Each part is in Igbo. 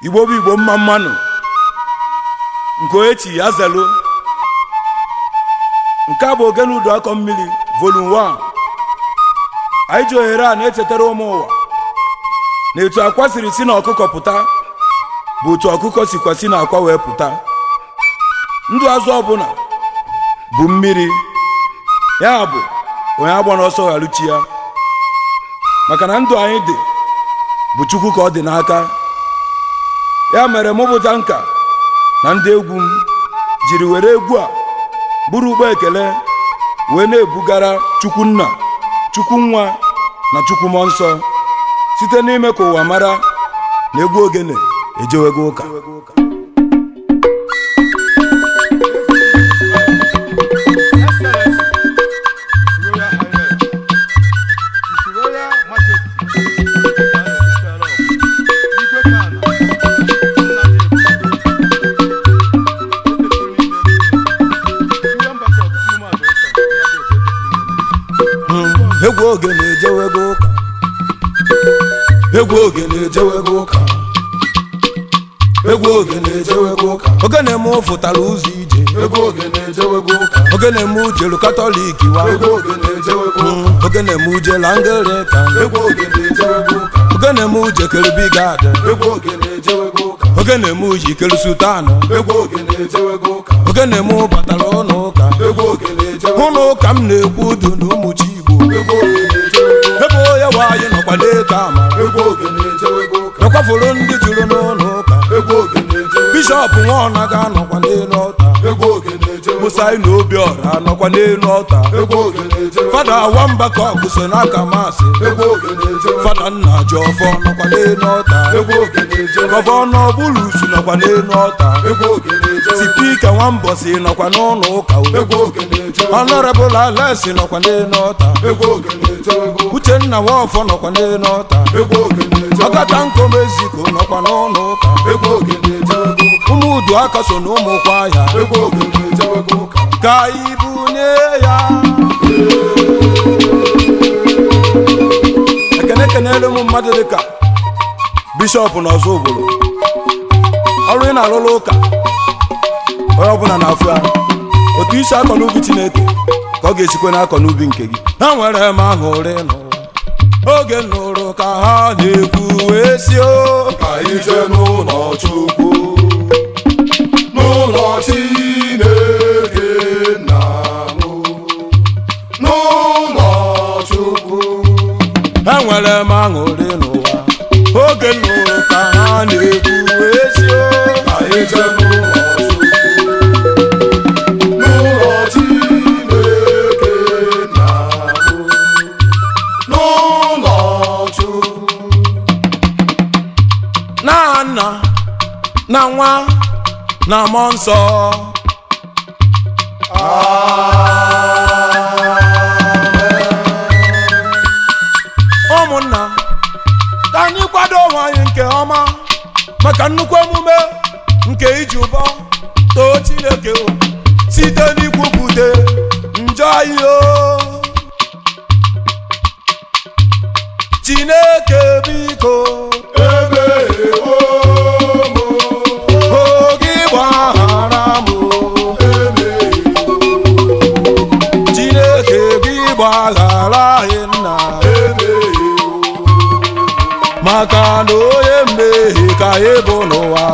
Igbo bụ Igbo mma mmanụ nke echi ya zelu. Nke a bụ Ogene Udu Akọ Mmiri Volume 1. Anyị ji ohere a na-echetara ụmụ ụwa na etu akwa siri si na ọkụkọ pụta bụ otu ọkụkọ sikwa si na akwa wee pụta. Ndụ azụ ọbụla bụ mmiri, ya bụ onye agba n'ọsọ ghaluchi ya, maka na ndụ anyị dị bụ Chukwu ka ọ dị n'aka. Ya mere mụpụta nka na ndị egwu m jiri were egwu a bụrụ ụgbọ ekele wee na-ebugara Chukwu Nna, Chukwu Nwa na Chukwu Mmụọ Nsọ, site n'ime ka ụwa mara na egwu ogene ejewego ụka. Egwu ogene ejewego ụka, egwu ogene ejewego ụka, egwu ogene ejewego ụka. Ogene m fụtara ụzọ ije, egwu ogene ejewego ụka. Ogene m jelu Katọlik wa, egwu ogene ejewego ụka. Ogene m jelu Anglican, egwu ogene ejewego ụka. Ogene m jekere Bigad, egwu ogene ejewego ụka. Ogene m jikere Sultan, egwu ogene ejewego ụka. Ogene m batara ụlọ ụka, egwu ogene ejewego ụka. Ụlọ ụka m na-ekwu udu na ụmụ Chi Igbo, ebe onye nwanyị nọkwa n'eke amara, nakwafuru ndị juru n'ụlọ ụka. Bishọp Nwaọnaga nọkwa n'elu ọta, Musa na Obiora nọkwa n'elu ọta. Fada Nwambakọ so n'aka masị, Fada Nna Jiọfọ nọkwa n'elu ọta. Gọvanọ Bulusu nọkwa n'elu ọta. Sipika Nwambọsị nọkwa n'ụlọ ụka. Honorable Alesi nọkwa n'elu ọta. Uchenna Nwọfọ nọkwa n'elu ọta. Ọgata Nkomeziko nọkwa n'ụlọ ụka. Ụmụ Udu Aka so na ụmụkwa ya, ka ibu nye ya. Ekene kenele ụmụ mmadụ dịka Bishọp na ọzọ obodo. Ọrụ ị na-alụlụ ụka onye ọbụla na-afụ ya, otu isi akọ n'ubi Chineke ka ọ ga-esikwe n'akọ n'ubi nke gị. Ha nwere m aṅụrị n'ụwa oge nụrụ ka ha na-ekwu wee si o, ka anyị jee n'ụlọ Chukwu, n'ụlọ Chineke nna m, n'ụlọ Chukwu. ha nwere m aṅụrị n'ụwa oge nụrụ ka ha na-ekwu wee si o, ka anyị jee n'ụlọ Chukwu, n'ụlọ Chineke nna m, n'ụlọ Chukwu. na Nna na Nwa na Mmụọ Nsọ. Ụmụnna, ka anyị kwado onwe anyị nke ọma maka nnukwu emume nke iji ụbọ too Chineke site n'ikwupụta njọ anyị o. Chineke biko Emeghewo m, oge gbaghara m, Chineke gị gbaghara anyị nna, maka na onye mmehie ka anyị bụ n'ụwa.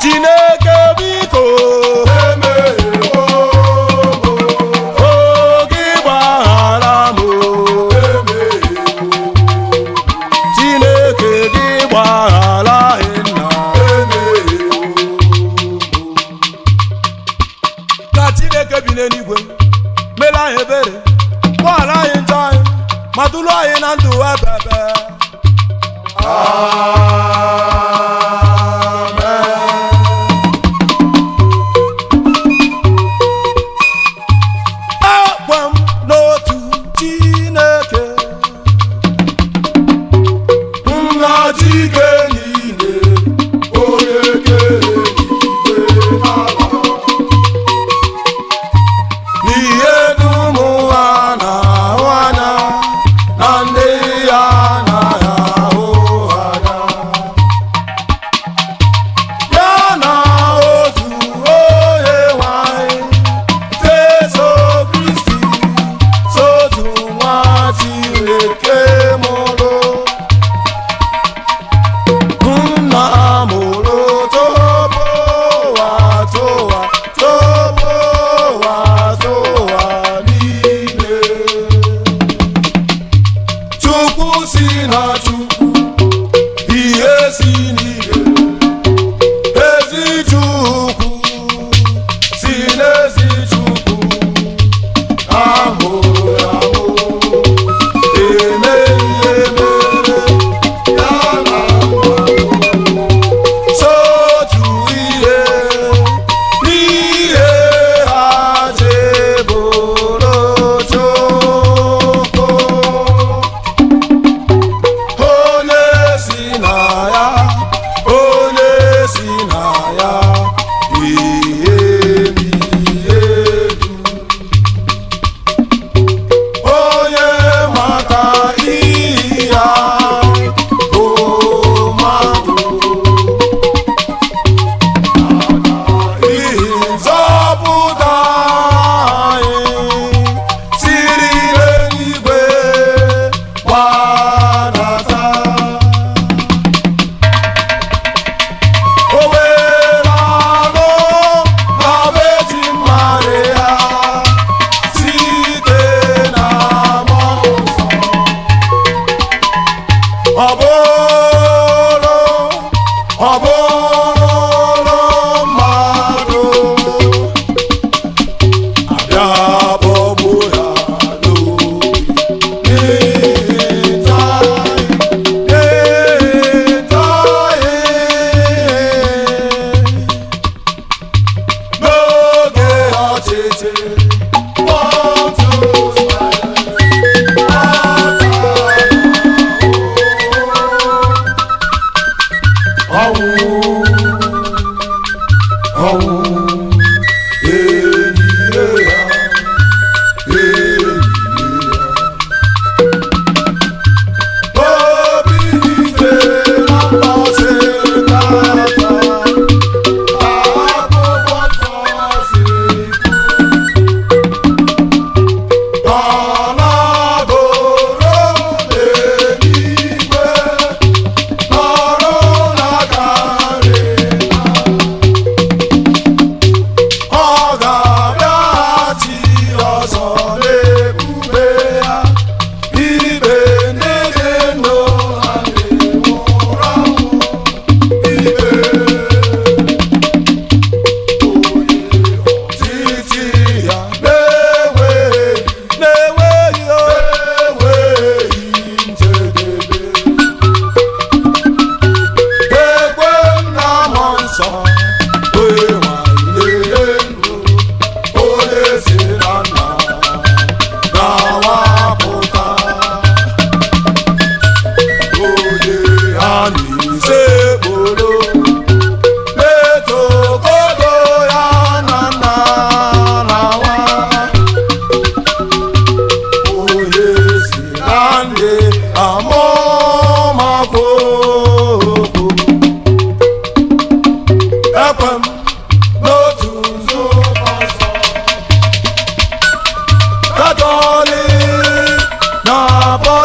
Chineke biko oge gbaghara m, Chineke gị gbaghara anyị nna, ka Chineke bi n'eluigwe mere anyị ebere, gbaghara anyị njọ anyị, ma duru anyị na ndụ ebebe. Agwa m n'otu Chineke, nna Chike niile, onye kere igwe n'ala, n'ihe dum ha na-ahụ anya na ndị ya anaghị ahụ.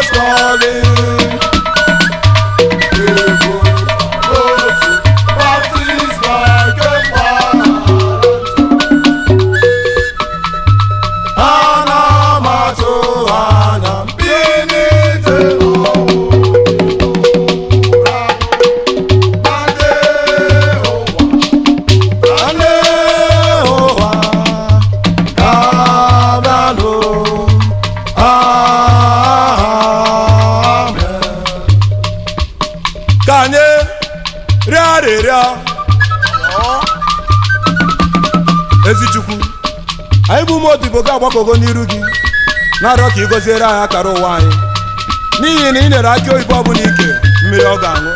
Jesus calling. Ka anyị rịọ arịrịọ Ezichukwu, anyị bụ ụmụ odibo ga-agbakọgo n'iru gị na-arịọ ka ị gọziere anyị akara ụwa anyị, n'ihi na ị nyere akị oyibo ọbụla ike mmiri ọ ga-aṅụ.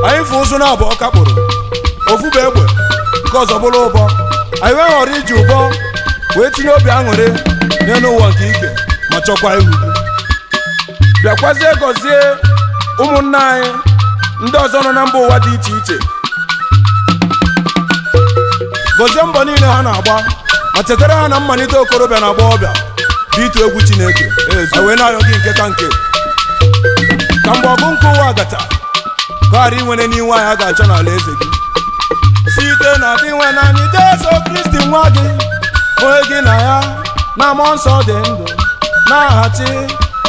Anyị fụ ụzụ na abụọ kakpụrụ, ofu bụ egbe nke ọzọ bụrụ ụbọ. Anyị wee ghọrọ iji ụbọ wee tinye obi aṅụrị n'elu ụwa nke ike ma chọkwa ihu gị. Bịakwazie gọzie ụmụnna anyị ndị ọzọ nọ na mba ụwa dị iche iche. Gọzie mbọ niile ha na-agba ma chetara ha na mmalite okorobịa na agbọghọbịa bụ itu egwu Chineke. Wee na-ayọ gị nke ka nke ka mgbe ọgụ nke ụwa gacha ka ghara inwere n'inwe anyị a ga-achọ n'ala eze gị, site na dị nwe naanị Jesu Kristi nwa gị, onye gị na ya na mmụọ nsọ dị ndụ na-aghachi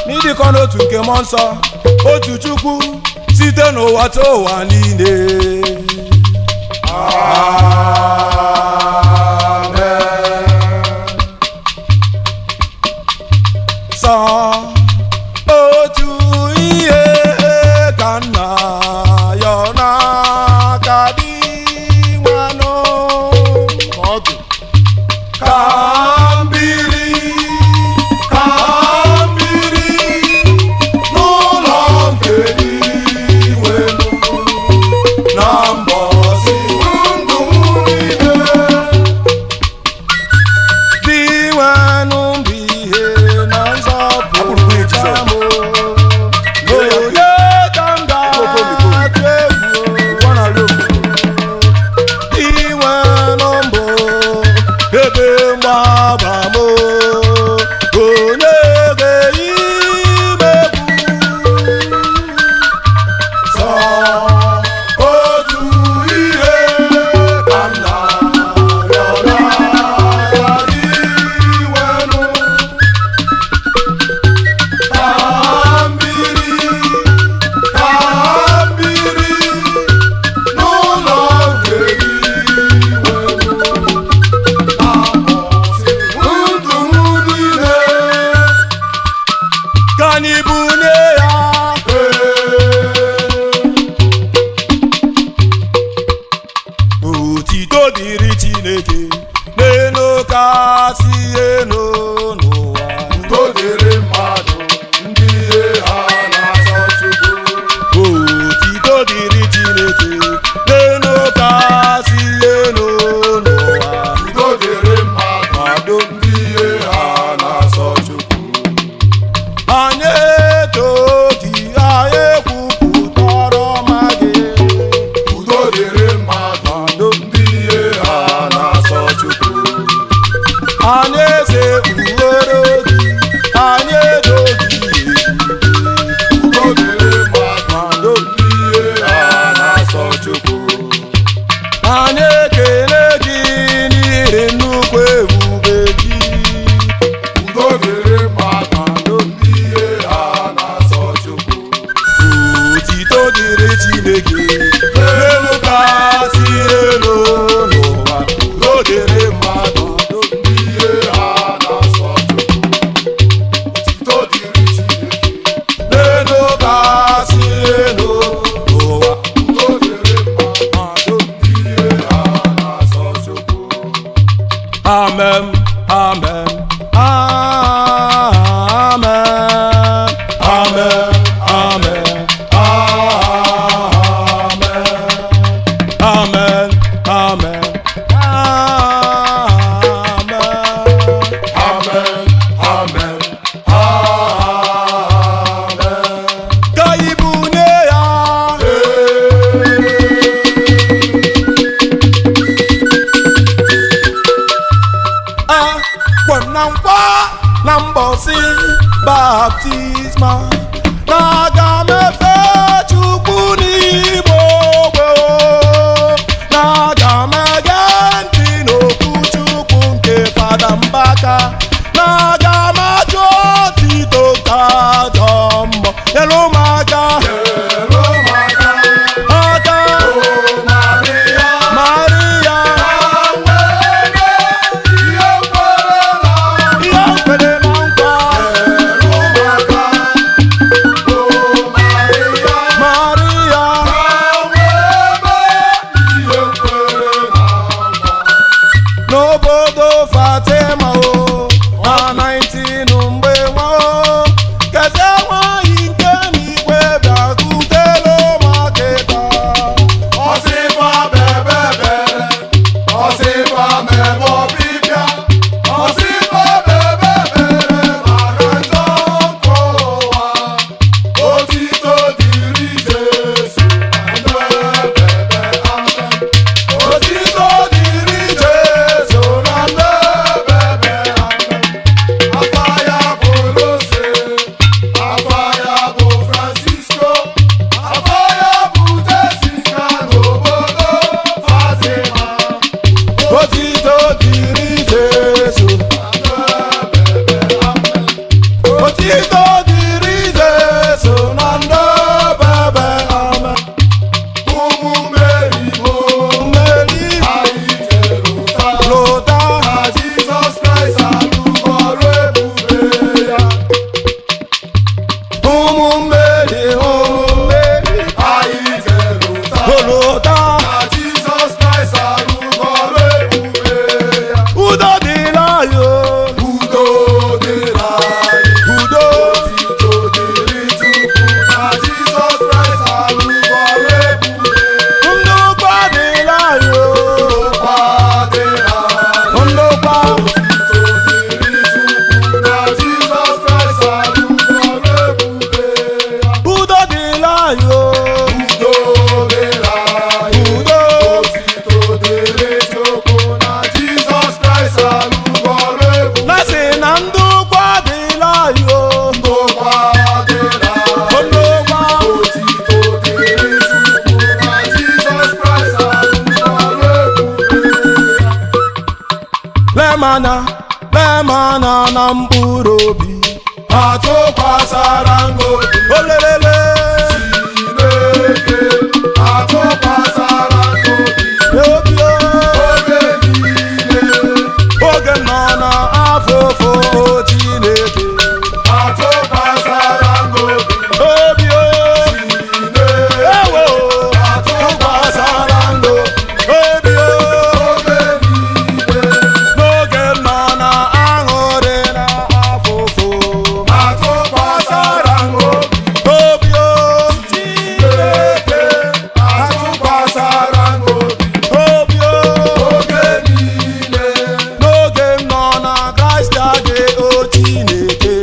n'ịdịkọ n'otu nke mmụọ nsọ, otu Chukwu site n'ụwa ta ụwa niile. Sọ otu ihe ka nna ya n'aka dị nwanụ ka mbiri n'ụlọ nke iwe na mbọsị ndụ niile dị nwanụ bụ ihe na nzọpụta m. Onye ka m ga-atụ egwu inwe nọmbụ ebe mgbaba m, onye ga-eyi megwu. Sọ otu ihe ka m na-arịọ n'agha iwenụ ka mmiri n'ụlọ nke iwenụ na mbọsị ndụ m niile. Ka anyị bunye ya otito dịrị Chineke n'elu kasị elu n'ụwa, udo dịrị mmadụ ndị ihe ha na-asọ Chukwu. Otito dịrị Chineke n'elu kasị elu n'ụwa, udo dịrị mmadụ ndị ihe ha na-asọ Chukwu. Anyị eto gị, anyị ekwupụtara ọma gị, udo dịrị mmadụ ndị ihe ha na-asọ Chukwu. Anyị eze uwere gị, anyị edo gị egwu, udo dịrị mmadụ ndị ihe ha na-asọ Chukwu. Anyị ekele gị n'ihi nnukwu ebube gị, udo dịrị mmadụ ndị ihe ha na-asọ Chukwu. Otito dịrị Chineke n'elu kasị elu n'ụwa, udo dịrị mmadụ ndị ihe ha na-asọ Chukwu. Otito dịrị Chineke n'elu kasị elu n'ụwa, udo dịrị mmadụ ndị ihe ha na-asọ Chukwu. Amen, amen, amen, amen, amen, amen, amen, amen, ka anyị bunye ya kwem na nkwa na mbọsị baptisma na-aga m efe Chukwu n'igbo ogbe na-aga m ege ntị n'okwu Chukwu nke Fada Mbaka na-aga m ajụ otito ka ajọ mbọ nyelu m aka n'obodo Fatima na 19 mgbe nwa keze nwanyị nke n'igwe bịakwutelu maketa ọsịfa bebebere ọsịfa mebe ọbịbịa ọsịfa bebebere maka njọ nke ụwa otito dịrị Jesu na ndebebe amen otito dịrị Jesu na ndebebe amen afa ya bụ Rose afa ya bụ Francisco afa ya bụ Jessica n'obodo Fatima otito dịrị Jesu otito dịrị Jesu na ndebebe amen ụmụ Meri bụ mmeri anyị jere ụta lụta na Jizọs Kraịst alụgo ọrụ ebube ya ụmụ mmeri anyị jere ụta lụta na Jizọs Kraịst alụgo ọrụ ebube ya udo dịla yo udo dịrị anyị udo otito dịrị Chukwu na Jizọs Kraịst alụgo ọrụ ebube ndokwa dịla yo ụkwa dịrị anyị ndokwa otito dịrị Chukwu na Jizọs Kraịst alụgo ọrụ ebube ya udo dịla yo udo dịrị anyị udo otito dịrị Chukwu na Jizọs Kraịst alụgo ọrụ ebube na-asị na ndokwa dịla yo ụkwa dịrị anyị ndokwa otito dịrị Chukwu na Jizọs Kraịst alụgo ọrụ ebube ya lemana na mkpụrụ obi atụkwasara ngobi olelele Chineke atụkwasara ngobi obi oge niile oge m nọ na afụfụ Chineke atụkwasara ngobi obi Chineke ewo atụkwasara ndụ obi oge niile n'oge m nọ na aṅụrị na afụfụ atụkwasara ngobi obi Chineke atụkwasara ngobi obi oge niile n'oge m nọ na Kraịst gị o Chineke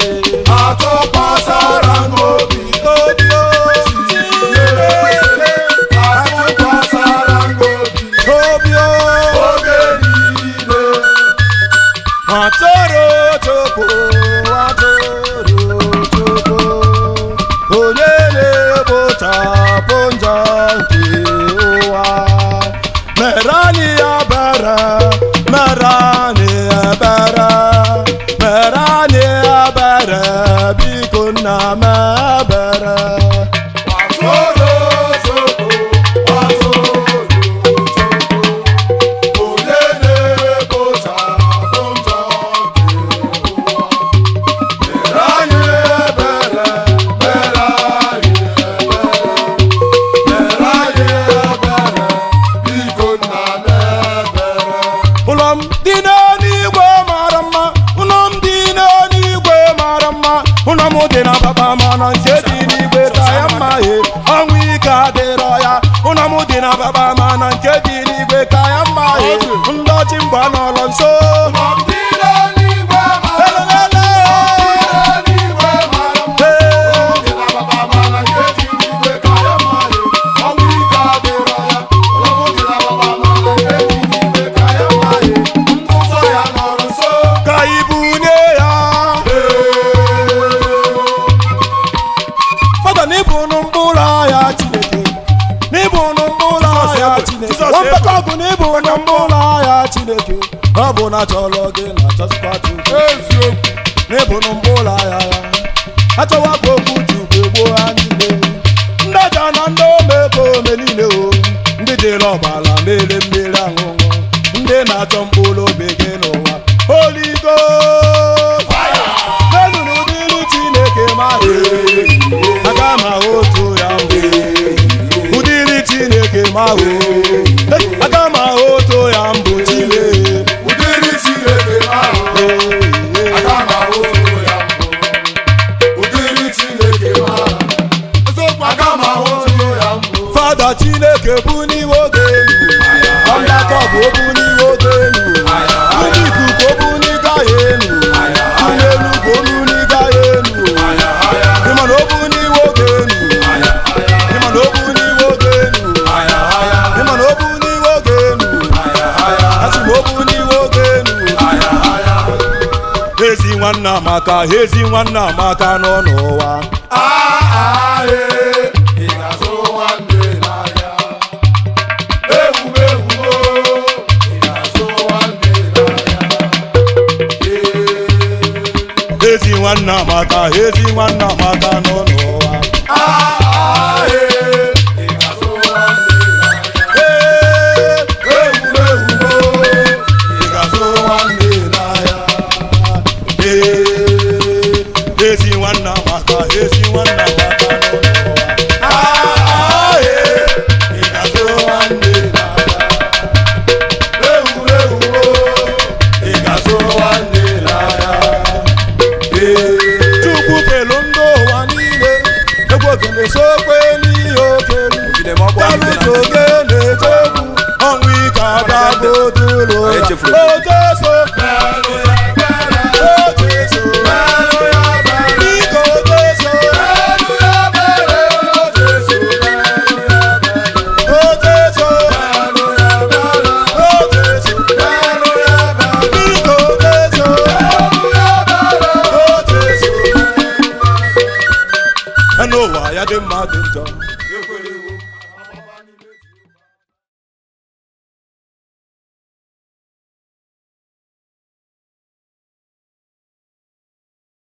atụkwasara ngobi obi atụkwasara ngobi obi oge niile atụrụ Chukwu onye na-egbochapụ njọ nke ụwa mere anyị ebere mere anyị ebere mere anyị ebere biko nna m ebere atụrụ Chukwu atụrụ Chukwu onye na-egbochapụ njọ nke ụwa mere anyị ebere mere anyị ebere biko nna m ebere ụlọ m dị n'eluigwe mara mma ụlọ m dị n'eluigwe mara mma ụlọ m dị na baba mana nke dị n'igwe ka ya mma he ọnwụ ike adịrọ ya ụlọ m dị na baba mana nke dị n'igwe ka ya mma he ndọchi mgba n'ụlọ nso ndị n'eluigwe mara Elelele. Ka ibunye ya bụ na mkpụrụ ahịa Chineke ọ bụ na chọrọ gị na chọsikwa Chukwu eziokwu n'ịbụ na mkpụrụ ahịa ya achọwa ka okwu Chukwu egbuo ha niile ndị aja na ndị omekome niile o ndị dịrị ọbara mere mmiri aṅụṅụ ndị na-achọ mkpụrụ obi gị n'ụwa Holy Ghost n'elulu dịrị Chineke ma aga m ahụ otu ya mbụ ụdịrị Chineke ma hụ aga m ahụ otu ya mbụ Chile ụdịrị Chineke ahụ aga m ahụ otu ya mbụ ụdịrị Chineke ahụ eziokwu aga m ahụ otu ya mbụ Fada Chineke bụ n'iwe oge elu ọndakọbụ bụ n'iwe oge elu ndị ikuku bụ n'ịga ya elu ụlọelu bụ n'ịga ya elu ịma na ọ bụ n'iwe oge elu ịma na ọ bụ n'iwe oge elu ịma na ọ bụ n'iwe oge elu asị ma ọ bụ n'iwe oge elu ezi nwanne Amaka ezi nwanne Amaka nọ n'ụwa ị ga-azụ nwanne n'ahịa ewumewu ị ga-azụ nwanne n'ahịa ezi nwanne Amaka ezi nwanne Amaka nọ n'ụwa ị ga-azụ nwanne n'ahịa ewumewu ị ga-azụ nwanne n'ahịa ezi nwanne Amaka ezi nwanne Amaka nọ n'ụwa ị ga-azụ nwanne n'ahịa ewumewu ị ga-azụ nwanne n'ahịa Chukwu kelu ndị ụwa niile egwu ogene sokwe n'ihe okelu talụta oge na-eche egwu ọnwụ ike adagodulu ya Jesu n'ụwa ya dị mma dị njọ